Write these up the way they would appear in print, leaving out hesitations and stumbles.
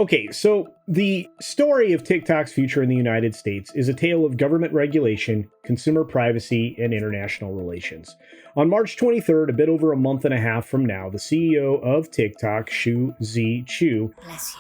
Okay, so the story of TikTok's future in the United States is a tale of government regulation, consumer privacy, and international relations. On March 23rd, a bit over a month and a half from now, the CEO of TikTok, Shu Zi Chu,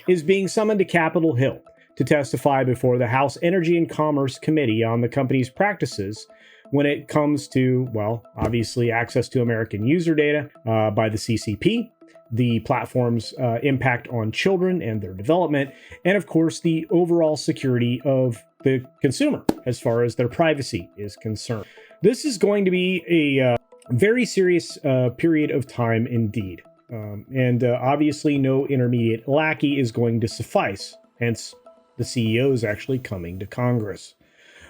is being summoned to Capitol Hill to testify before the House Energy and Commerce Committee on the company's practices when it comes to, well, obviously access to American user data by the CCP, the platform's impact on children and their development, and of course, the overall security of the consumer as far as their privacy is concerned. This is going to be a very serious period of time indeed. And obviously, no intermediate lackey is going to suffice, hence the CEO is actually coming to Congress.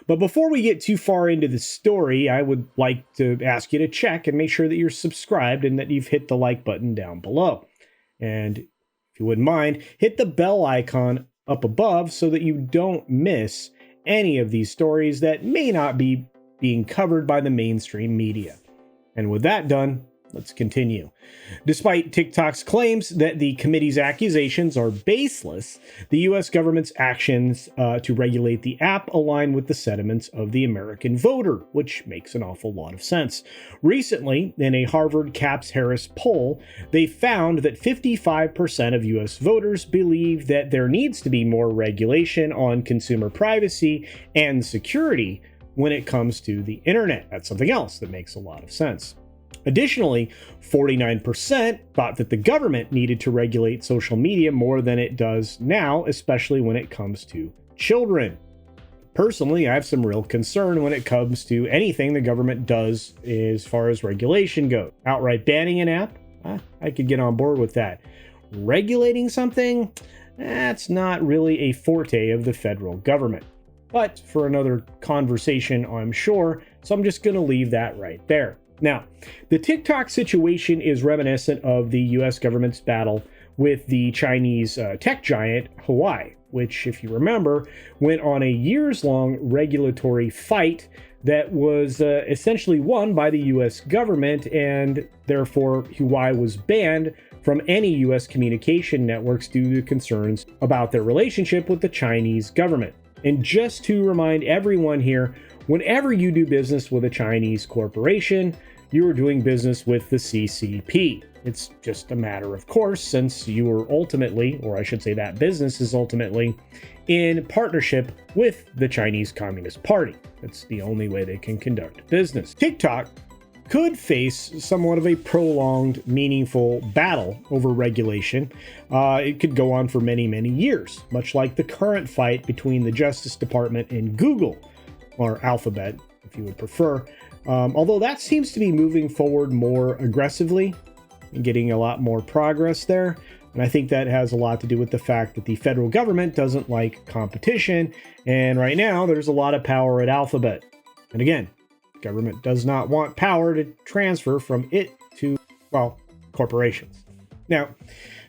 But before we get too far into the story, I would like to ask you to check and make sure that you're subscribed and that you've hit the like button down below. And if you wouldn't mind, hit the bell icon up above so that you don't miss any of these stories that may not be being covered by the mainstream media. And with that done, let's continue. Despite TikTok's claims that the committee's accusations are baseless, the U.S. government's actions to regulate the app align with the sentiments of the American voter, which makes an awful lot of sense. Recently, in a Harvard Capps-Harris poll, they found that 55% of U.S. voters believe that there needs to be more regulation on consumer privacy and security when it comes to the internet. That's something else that makes a lot of sense. Additionally, 49% thought that the government needed to regulate social media more than it does now, especially when it comes to children. Personally, I have some real concern when it comes to anything the government does as far as regulation goes. Outright banning an app? I could get on board with that. Regulating something? That's not really a forte of the federal government. But for another conversation, I'm sure, so I'm just going to leave that right there. Now, the TikTok situation is reminiscent of the US government's battle with the Chinese tech giant Huawei, which, if you remember, went on a years-long regulatory fight that was essentially won by the US government, and therefore Huawei was banned from any US communication networks due to concerns about their relationship with the Chinese government. And just to remind everyone here, whenever you do business with a Chinese corporation, you are doing business with the CCP. It's just a matter of course, since you are ultimately, or I should say that business is ultimately, in partnership with the Chinese Communist Party. That's the only way they can conduct business. TikTok could face somewhat of a prolonged, meaningful battle over regulation. It could go on for many, many years, much like the current fight between the Justice Department and Google, or Alphabet, if you would prefer. Although that seems to be moving forward more aggressively and getting a lot more progress there. And I think that has a lot to do with the fact that the federal government doesn't like competition. And right now, there's a lot of power at Alphabet. And again, government does not want power to transfer from it to, well, corporations. Now,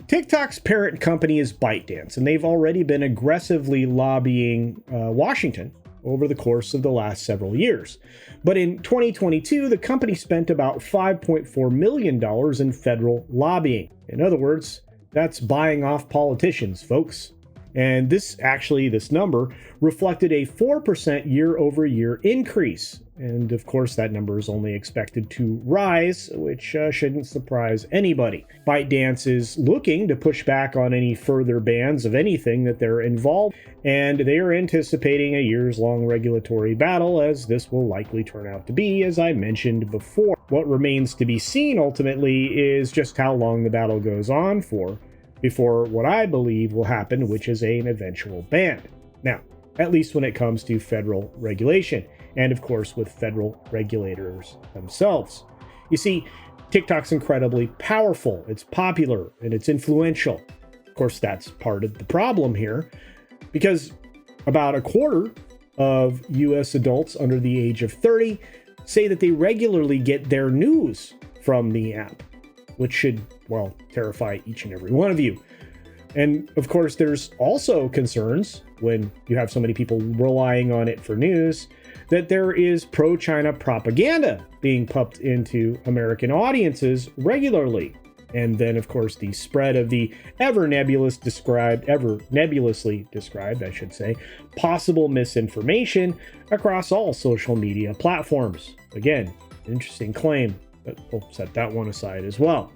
TikTok's parent company is ByteDance, and they've already been aggressively lobbying Washington over the course of the last several years. But in 2022, the company spent about $5.4 million in federal lobbying. In other words, that's buying off politicians, folks. And this number reflected a 4% year-over-year increase. And of course, that number is only expected to rise, which shouldn't surprise anybody. ByteDance is looking to push back on any further bans of anything that they're involved, and they are anticipating a years-long regulatory battle, as this will likely turn out to be, as I mentioned before. What remains to be seen ultimately is just how long the battle goes on for before what I believe will happen, which is an eventual ban. Now, at least when it comes to federal regulation, and of course with federal regulators themselves. You see, TikTok's incredibly powerful, it's popular, and it's influential. Of course, that's part of the problem here, because about a quarter of US adults under the age of 30 say that they regularly get their news from the app, which should, well, terrify each and every one of you. And of course, there's also concerns when you have so many people relying on it for news that there is pro-China propaganda being pumped into American audiences regularly. And then, of course, the spread of the ever nebulously described, I should say, possible misinformation across all social media platforms. Again, interesting claim, but we'll set that one aside as well.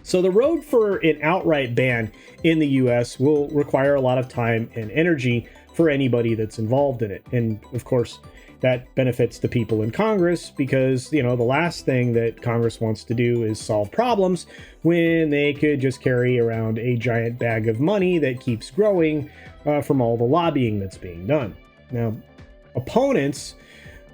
So the road for an outright ban in the US will require a lot of time and energy for anybody that's involved in it. And of course, that benefits the people in Congress because, the last thing that Congress wants to do is solve problems when they could just carry around a giant bag of money that keeps growing from all the lobbying that's being done. Now, opponents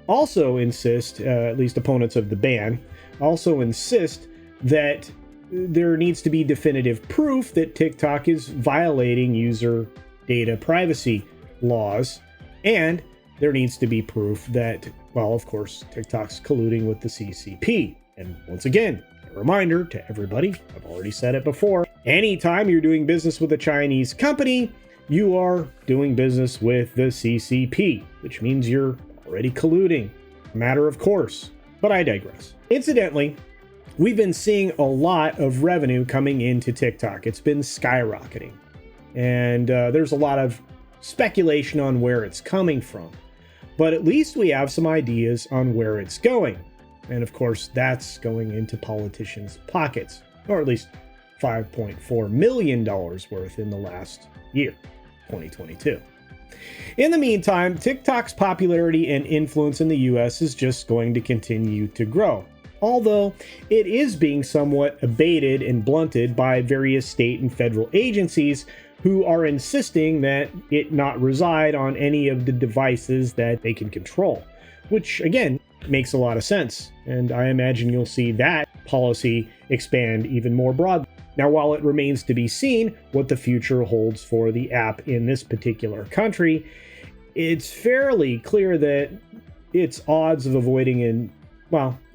also insist, at least opponents of the ban, also insist that there needs to be definitive proof that TikTok is violating user data privacy laws, and there needs to be proof that, well, of course, TikTok's colluding with the CCP. And once again, a reminder to everybody, I've already said it before, anytime you're doing business with a Chinese company, you are doing business with the CCP, which means you're already colluding. Matter of course, but I digress. Incidentally, we've been seeing a lot of revenue coming into TikTok. It's been skyrocketing. And there's a lot of speculation on where it's coming from. But at least we have some ideas on where it's going. And of course, that's going into politicians' pockets, or at least $5.4 million worth in the last year, 2022. In the meantime, TikTok's popularity and influence in the US is just going to continue to grow. Although it is being somewhat abated and blunted by various state and federal agencies who are insisting that it not reside on any of the devices that they can control, which again makes a lot of sense. And I imagine you'll see that policy expand even more broadly. Now, while it remains to be seen what the future holds for the app in this particular country, it's fairly clear that its odds of avoiding an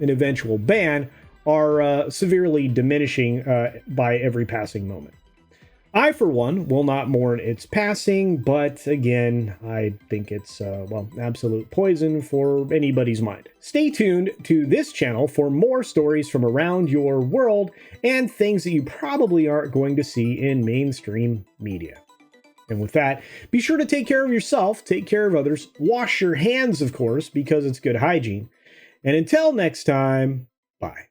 eventual ban are severely diminishing by every passing moment. I, for one, will not mourn its passing, but again, I think it's, absolute poison for anybody's mind. Stay tuned to this channel for more stories from around your world and things that you probably aren't going to see in mainstream media. And with that, be sure to take care of yourself, take care of others, wash your hands, of course, because it's good hygiene. And until next time, bye.